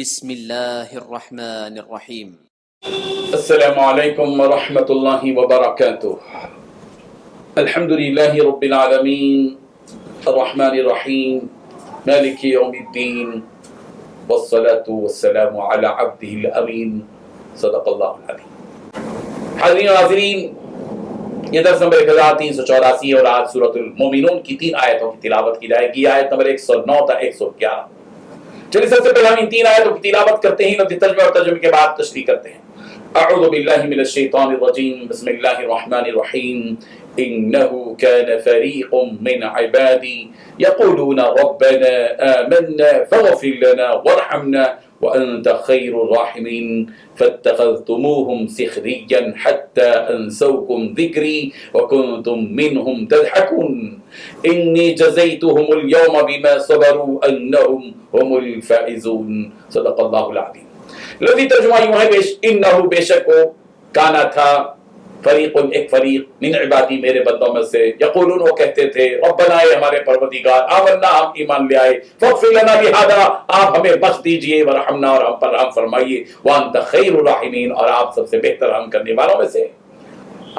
بسم اللہ الرحمن الرحیم۔ السلام علیکم ورحمۃ اللہ وبرکاتہ۔ الحمد للہ رب العالمین الرحمن الرحیم مالک یوم الدین والصلاة والسلام علی عبدہ الامین صدق اللہ العظیم۔ حاضرین و ناظرین، یہ درس نمبر 1384 اور آج سورۃ المومنون کی 3 آیتوں کی تلاوت کی جائے گی، آیت نمبر 109 تا 111۔ چلیے سب سے پہلے ہم ان 3 آیتوں کی تلاوت کرتے ہیں، لفظی ترجمہ اور ترجمے کے بعد تشریح کرتے ہیں۔ اعوذ باللہ من الشیطان الرجیم، بسم اللہ الرحمن الرحیم۔ انه كان فريق من عبادي يقولون ربنا آمنا فاغفر لنا وارحمنا وأنت خير الراحمين فاتخذتموهم سخريا حتى أنسوكم ذكري وكنتم منهم تضحكون إني جزيتهم اليوم بما صبروا أنهم هم الفائزون صدق الله العظيم۔ لفظی ترجمہ یوں ہے، انه بے شک وہ کانا تھا، فریق ایک فریق من عبادی میرے بندوں میں سے، یقولون وہ کہتے تھے ربنا اے ہمارے پروردگار، آمنا ہم ایمان لے آئے، فاغفر لنا لہذا آپ ہمیں بخش دیجئے، ورحمنا اور ہم پر رحم فرمائیے، وانت خیر الراحمین اور آپ سب سے بہتر رحم کرنے والوں میں سے،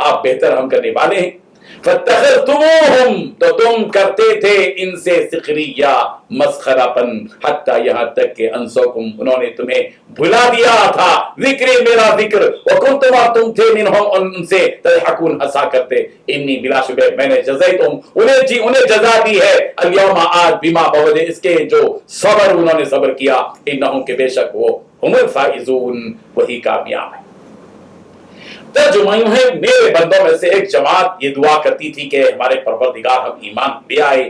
آپ بہتر رحم کرنے والے ہیں۔ فاتخذتموہم تو تم کرتے تھے ان سے سخریہ مسخرہ پن، حتی یہاں تک کہ انسوکم انہوں نے تمہیں بھلا دیا تھا، ذکر میرا ذکر، وکنتم اور تم تھے منہم ان سے تضحکون ہنسا کرتے، انی بلا شبہ میں نے جزیتم انہیں جزا دی ہے، الیوم آج بما بوجہ اس کے جو صبر انہوں نے صبر کیا، انہم کے بے شک وہ ہم الفائزون وہی کامیاب ہیں۔ ترجمہ یوں ہے، میرے بندوں میں سے ایک جماعت یہ دعا کرتی تھی کہ ہمارے پروردگار ہم ایمان لے آئے،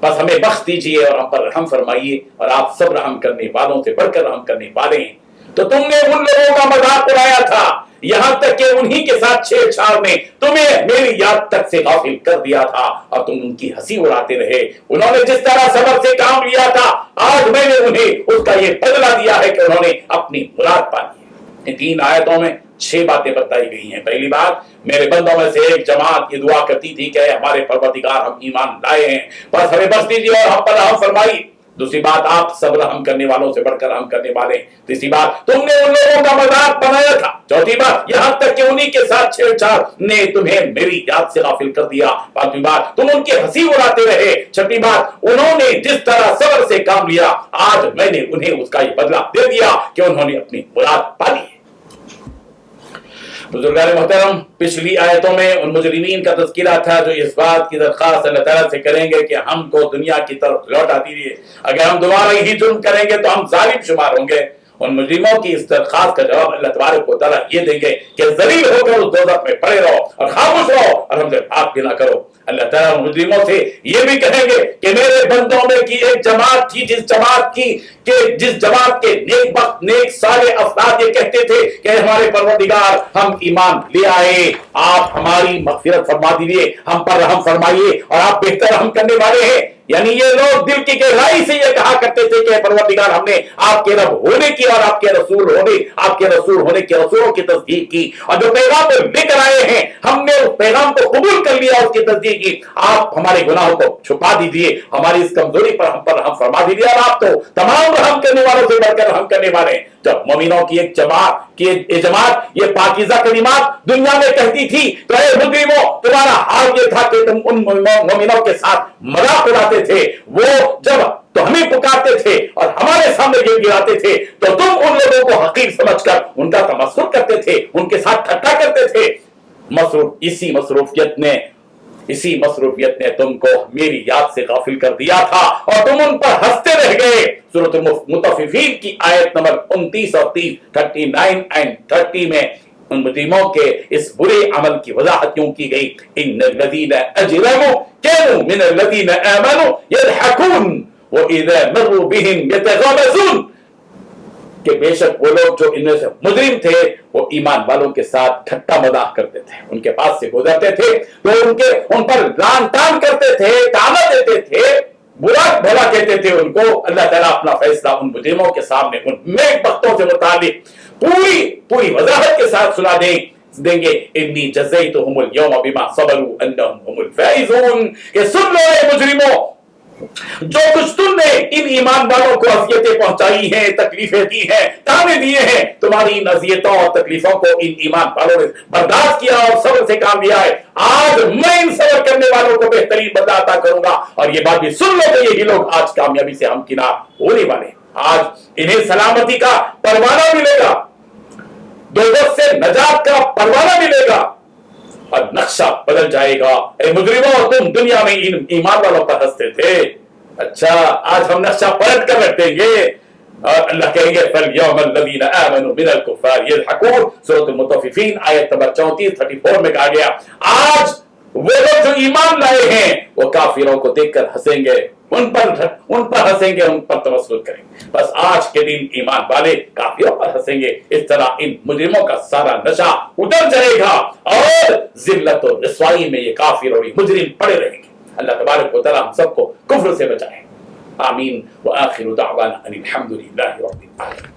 بس ہمیں بخش دیجئے اور ہم پر رحم فرمائیے، اور آپ سب رحم کرنے والوں سے بڑھ کر رحم کرنے والے ہیں۔ تو تم نے ان لوگوں کا مذاق اڑایا تھا، یہاں تک کہ انہی کے ساتھ چھیڑ چھاڑ میں تمہیں میری یاد تک سے غافل کر دیا تھا، اور تم ان کی ہنسی اڑاتے رہے۔ انہوں نے جس طرح صبر سے کام لیا تھا، آج میں نے انہیں اس کا یہ بدلہ دیا ہے کہ انہوں نے اپنی مراد پا لی ہے۔ ان 3 آیتوں میں 6 باتیں بتائی گئی ہیں۔ پہلی بات، میرے بندوں میں سے ایک جماعت یہ دعا کرتی تھی کہ ہمارے پروردگار ہم ایمان لائے ہیں، بس ہمیں بخش دیجیے اور ہم پر رحم فرمائیے۔ دوسری بات، آپ سب رحم کرنے والوں سے بڑھ کر رحم کرنے والے ہیں۔ تیسری بات، تم نے ان لوگوں کا مذاق بنایا تھا۔ چوتھی بات، یہاں تک کہ انہی کے ساتھ چھیڑ چھاڑ نے تمہیں میری یاد سے غافل کر دیا۔ پانچویں بات، تم ان کی ہنسی اڑاتے رہے۔ چھٹی بات، انہوں نے جس طرح صبر سے کام لیا، آج میں نے انہیں اس کا یہ بدلہ دے دیا کہ انہوں نے اپنی مراد پا لی ہے۔ بزرگان محترم، پچھلی آیتوں میں ان مجرمین کا تذکرہ تھا جو اس بات کی درخواست اللہ تعالیٰ سے کریں گے کہ ہم کو دنیا کی طرف لوٹا دیجیے، اگر ہم دوبارہ یہی جرم کریں گے تو ہم ظالم شمار ہوں گے۔ ان مجرموں کی اس درخواست کا جواب اللہ تبارک و تعالیٰ یہ دیں گے کہ ذلیل ہو کر اس دوزخ میں پڑے رہو اور خاموش رہو اور ہم سے بات بھی نہ کرو۔ اللہ تعالیٰ مجرموں سے یہ بھی کہیں گے کہ میرے بندوں میں کی ایک جماعت تھی، جس جماعت کے نیک وقت نیک صالح افراد یہ کہتے تھے کہ ہمارے پروردگار ہم ایمان لے آئے، آپ ہماری مغفرت فرما دیجیے، ہم پر رحم فرمائیے اور آپ بہتر رحم کرنے والے ہیں۔ یعنی یہ لوگ دل کی گہرائی سے یہ کہا کرتے تھے کہ پروردگار ہم نے آپ کے رب ہونے کی اور آپ کے رسول ہونے کے رسولوں کی تصدیق کی، اور جو پیغام کو لے کر آئے ہیں ہم نے اس پیغام کو قبول کر لیا، اس کی تصدیق کی۔ آپ ہمارے گناہوں کو چھپا دیجیے، ہماری اس کمزوری پر ہم پر رحم فرما دیجیے، اور آپ تو تمام رحم کرنے والوں سے بڑھ کر رحم کرنے والے ہیں۔ جب مومنوں کی ایک جماعت یہ پاکیزہ کلمات دنیا میں کہتی تھی تو اے مجرموں، تمہارا حال یہ تھا کہ تم ان مومنوں کے ساتھ مذاق اڑاتے تھے، وہ جب تو ہمیں پکارتے تھے اور ہمارے سامنے گر گراتے تھے تو تم ان لوگوں کو حقیر سمجھ کر ان کا تمسخر کرتے تھے، ان کے ساتھ ٹھٹا کرتے تھے۔ اسی مصروفیت نے تم کو میری یاد سے غافل کر دیا تھا اور تم ان پر ہنستے رہ گئے۔ سورۃ المطففین کی آیت نمبر 29 اور 30، 39 and 30 میں ان مجرموں کے اس برے عمل کی وضاحت یوں کی گئی، ان الذین اجرموا كانوا من الذین آمنوا يضحكون واذا مروا بهم يتغامزون، کہ بے شک وہ لوگ جو ان میں سے مجرم تھے وہ ایمان والوں کے ساتھ ٹھٹا مذاق کرتے تھے، ان کے پاس سے گزرتے تھے تو ان پر لعن طعن کرتے تھے، تانا دیتے تھے، برا بھلا کہتے تھے ان کو۔ اللہ تعالیٰ اپنا فیصلہ ان مجرموں کے سامنے ان نیک بختوں سے متعلق پوری وضاحت کے ساتھ سنا دیں گے، انی جزیتہم الیوم بما صبروا انہم هم الفائزون، کہ سن لو اے مجرموں، جو کچھ تم نے ان ایمان والوں کو اذیتیں پہنچائی ہیں، تکلیفیں دی ہیں، تانے دیے ہیں، تمہاری ان اذیتوں اور تکلیفوں کو ان ایمان والوں نے برداشت کیا اور صبر سے کام لیا ہے۔ آج میں ان صبر کرنے والوں کو بہترین بدلہ عطا کروں گا، اور یہ بات بھی سن لو کہ یہی لوگ آج کامیابی سے ہمکنار ہونے والے ہیں۔ آج انہیں سلامتی کا پروانہ ملے گا، دوزخ سے نجات کا پروانہ ملے گا، اور نقشہ بدل جائے گا۔ اے مجرموں، تم دنیا میں ان ایمان والوں پر ہنستے تھے، اچھا آج ہم نقشہ پلٹ کر رکھ دیں گے، اور اللہ کہیں گے فَالْيَوْمَ الَّذِينَ آمَنُوا مِنَ الْكُفَّارِ يَضْحَكُونَ۔ سورۃ المطففین آیت نمبر 34 میں کہا گیا آج وہ لوگ جو ایمان لائے ہیں وہ کافروں کو دیکھ کر ہنسیں گے، ان پر ہنسیں گے، ان پر تبسم کریں گے۔ بس آج کے دن ایمان والے کافروں پر ہنسیں گے، اس طرح ان مجرموں کا سارا نشہ اتر جائے گا، اور ذلت و رسوائی میں یہ کافر اور یہ مجرم پڑے رہیں گے۔ اللہ تبارک و تعالی ہم سب کو کفر سے بچائے، آمین۔ وآخر دعوانا ان الحمد للہ رب العالمین۔